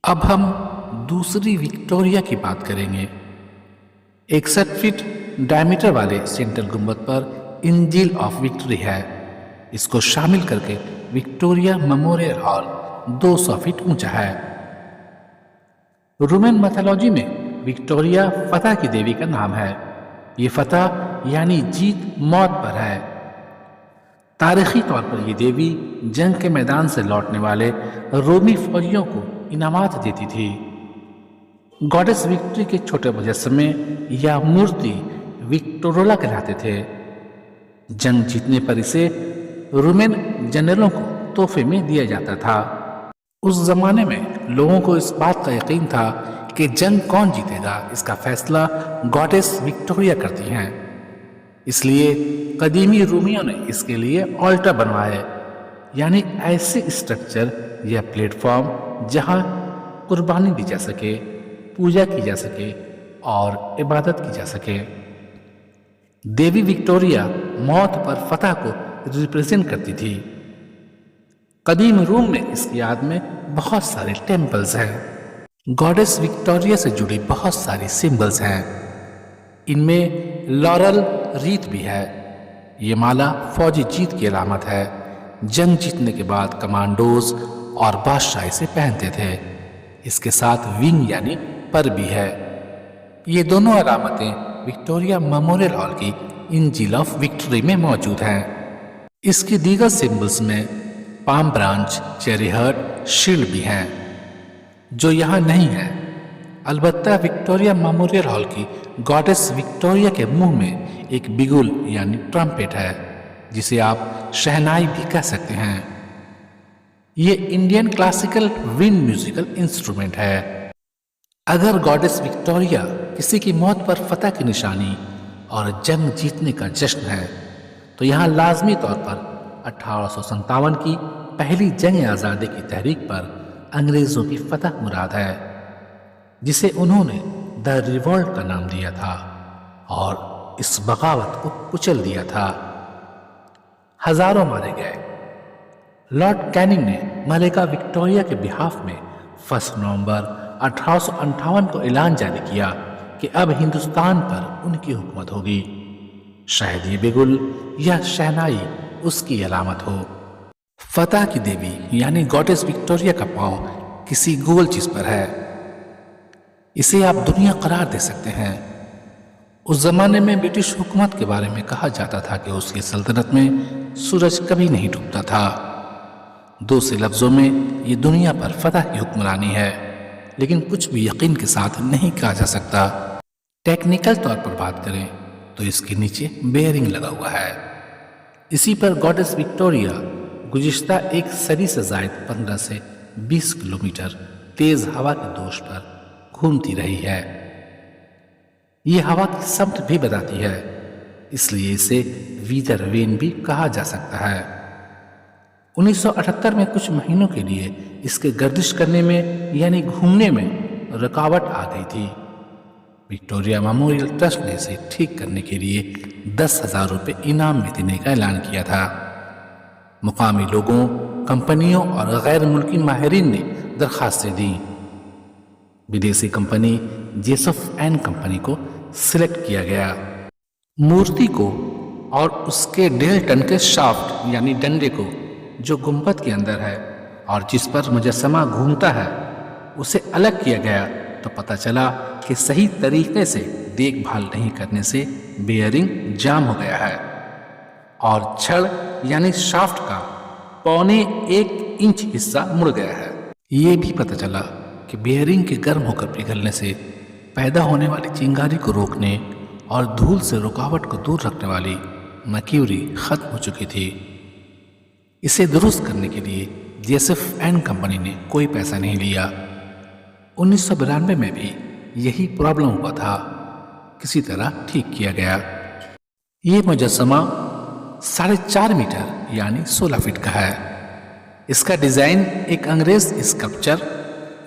اب ہم دوسری وکٹوریا کی بات کریں گے۔ 61 فٹ ڈائمیٹر والے سینٹرل گنبد پر انجیل آف وکٹری ہے۔ اس کو شامل کر کے وکٹوریا میموریل ہال 200 فٹ اونچا ہے۔ رومن میتھولوجی میں وکٹوریا فتح کی دیوی کا نام ہے۔ یہ فتح یعنی جیت موت پر ہے۔ تاریخی طور پر یہ دیوی جنگ کے میدان سے لوٹنے والے رومی فوجیوں کو انعامات دیتی تھی۔ گاڈس وکٹری کے چھوٹے مجسمے یا مورتی وکٹورولا کہلاتے تھے۔ جنگ جیتنے پر اسے رومن جنرلوں کو تحفے میں دیا جاتا تھا۔ اس زمانے میں لوگوں کو اس بات کا یقین تھا کہ جنگ کون جیتے گا، اس کا فیصلہ گاڈس وکٹوریا کرتی ہیں۔ اس لیے قدیمی رومیوں نے اس کے لیے آلٹر بنوائے، یعنی ایسے اسٹرکچر یا پلیٹ فارم جہاں قربانی دی جا سکے، پوجا کی جا سکے اور عبادت کی جا سکے۔ دیوی وکٹوریا موت پر فتح کو ریپرزینٹ کرتی تھی۔ قدیم روم میں اس کی یاد میں بہت سارے ٹیمپلز ہیں۔ گاڈس وکٹوریا سے جڑی بہت ساری سمبلز ہیں۔ ان میں لورل ریت بھی ہے۔ یہ مالا فوجی جیت کی علامت ہے۔ جنگ جیتنے کے بعد کمانڈوز اور بادشاہ اسے پہنتے تھے۔ اس کے ساتھ ونگ یعنی پر بھی ہے۔ یہ دونوں علامتیں وکٹوریا میموریل ہال کی انجیل آف وکٹری میں موجود ہیں۔ اس کی دیگر سمبلز میں palm branch, cherry hurt, shield بھی ہیں، جو یہاں نہیں ہے۔ البتہ وکٹوریا میموریل ہال کی گاڈس وکٹوریا کے منہ میں ایک بیگل یعنی ٹرمپٹ ہے، جسے آپ شہنائی بھی کہہ سکتے ہیں۔ یہ انڈین کلاسیکل ونڈ میوزیکل انسٹرومنٹ ہے۔ اگر گاڈس وکٹوریا کسی کی موت پر فتح کی نشانی اور جنگ جیتنے کا جشن ہے، تو یہاں لازمی طور پر 1857 کی پہلی جنگ آزادی کی تحریک پر انگریزوں کی فتح مراد ہے، جسے انہوں نے دی ریوولٹ کا نام دیا تھا اور اس بغاوت کو کچل دیا تھا۔ ہزاروں مارے گئے۔ لارڈ کیننگ نے ملکہ وکٹوریا کے بہاف میں 1 نومبر 1858 کو اعلان جاری کیا کہ اب ہندوستان پر ان کی حکومت ہوگی، شاید یہ بیگل یا شہنائی اس کی علامت ہو۔ فتح کی دیوی یعنی گاڈس وکٹوریا کا پاؤں کسی گول چیز پر ہے۔ اسے آپ دنیا قرار دے سکتے ہیں۔ اس زمانے میں برٹش حکومت کے بارے میں کہا جاتا تھا کہ اس کی سلطنت میں سورج کبھی نہیں ڈوبتا تھا۔ دوسرے لفظوں میں یہ دنیا پر فتح کی حکمرانی ہے، لیکن کچھ بھی یقین کے ساتھ نہیں کہا جا سکتا۔ ٹیکنیکل طور پر بات کریں تو اس کے نیچے بیئرنگ لگا ہوا ہے۔ اسی پر گاڈس وکٹوریا گزشتہ ایک صدی سے زائد 15 سے 20 کلومیٹر تیز ہوا کے دوش پر گھومتی رہی ہے۔ یہ ہوا کی سمت بھی بتاتی ہے، اس لیے اسے ویدر وین بھی کہا جا سکتا ہے۔ 1978 میں کچھ مہینوں کے لیے اس کے گردش کرنے میں یعنی گھومنے میں رکاوٹ آ گئی تھی۔ وکٹوریا میموریل ٹرسٹ نے اسے ٹھیک کرنے کے لیے 10,000 روپے انعام میں دینے کا اعلان کیا تھا۔ مقامی لوگوں، کمپنیوں اور غیر ملکی ماہرین نے درخواستیں دیں۔ بدیسی کمپنی جیسف اینڈ کمپنی کو سلیکٹ کیا گیا۔ مورتی کو اور اس کے 1.5 ٹن کے شافٹ یعنی ڈنڈے کو جو گنبد کے اندر ہے اور جس پر مجسمہ گھومتا ہے، اسے الگ کیا گیا تو پتہ چلا کہ صحیح طریقے سے دیکھ بھال نہیں کرنے سے بیئرنگ جام ہو گیا ہے اور چھڑ یعنی شافٹ کا 1.25 انچ حصہ مڑ گیا ہے۔ یہ بھی پتہ چلا کہ بیئرنگ کے گرم ہو کر پگھلنے سے پیدا ہونے والی چنگاری کو روکنے اور دھول سے رکاوٹ کو دور رکھنے والی مرکیوری ختم ہو چکی تھی۔ اسے درست کرنے کے لیے جیسف اینڈ کمپنی نے کوئی پیسہ نہیں لیا۔ 1992 میں بھی یہی پرابلم ہوا تھا، کسی طرح ٹھیک کیا گیا۔ یہ مجسمہ 4.5 میٹر یعنی 16 فٹ کا ہے۔ اس کا ڈیزائن ایک انگریز اسکلپچر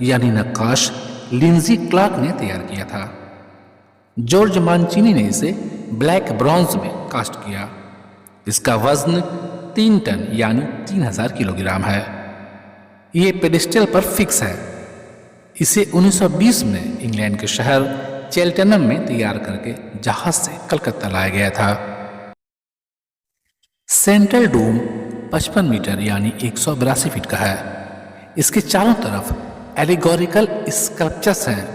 یعنی نقاش لنزی کلارک نے تیار کیا تھا۔ جارج مانچینی نے اسے بلیک برونز میں کاسٹ کیا۔ اس کا وزن 3 ٹن یعنی 3000 کلو گرام ہے۔ یہ پیڈسٹل پر فکس ہے۔ اسے 1920 میں انگلینڈ کے شہر چیلٹنم میں تیار کر کے جہاز سے کلکتہ لایا گیا تھا۔ سینٹرل ڈوم 55 میٹر یعنی 182 فٹ کا ہے۔ اس کے چاروں طرف ایلیگوریکل اسکلپچرز ہیں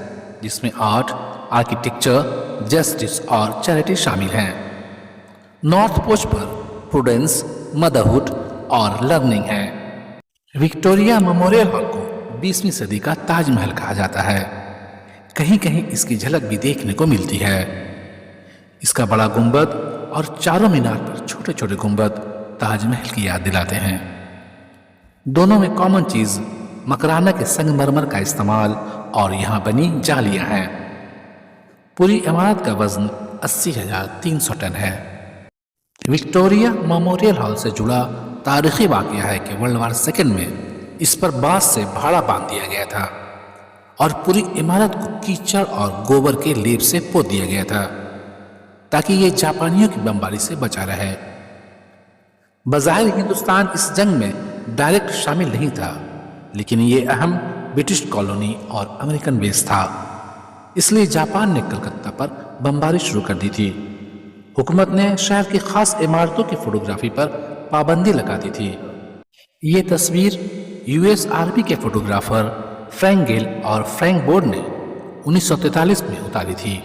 جس میں آرٹ، آرکیٹیکچر، جسٹس اور چیریٹی شامل ہیں۔ نارتھ پورچ پر پروڈنس، مدرہڈ اور لرننگ ہے۔ وکٹوریہ میموریل ہال کو 20ویں صدی کا تاج محل کہا جاتا ہے۔ کہیں کہیں اس کی جھلک بھی دیکھنے کو ملتی ہے۔ اس کا بڑا گنبد اور چاروں مینار پر چھوٹے چھوٹے گنبد تاج محل کی یاد دلاتے ہیں۔ دونوں میں کامن چیز مکرانہ کے سنگ مرمر کا استعمال اور یہاں بنی جالیاں ہیں۔ پوری عمارت کا وزن 80,300 ٹن ہے۔ وکٹوریہ میموریل ہال سے جڑا تاریخی واقعہ ہے کہ ورلڈ وار سیکنڈ میں اس پر بانس سے بھاڑا باندھ دیا گیا تھا اور پوری عمارت کو کیچڑ اور گوبر کے لیپ سے پوت دیا گیا تھا تاکہ یہ جاپانیوں کی بمباری سے بچا رہے۔ بظاہر ہندوستان اس جنگ میں ڈائریکٹ شامل نہیں تھا، لیکن یہ اہم برٹش کالونی اور امریکن بیس تھا، اس لیے جاپان نے کلکتہ پر بمباری شروع کر دی تھی۔ حکومت نے شہر کی خاص عمارتوں کی فوٹوگرافی پر پابندی لگا دی تھی۔ یہ تصویر یو ایس آرمی کے فوٹوگرافر فرینک گیل اور فرینک بورڈ نے 1943 میں اتاری تھی۔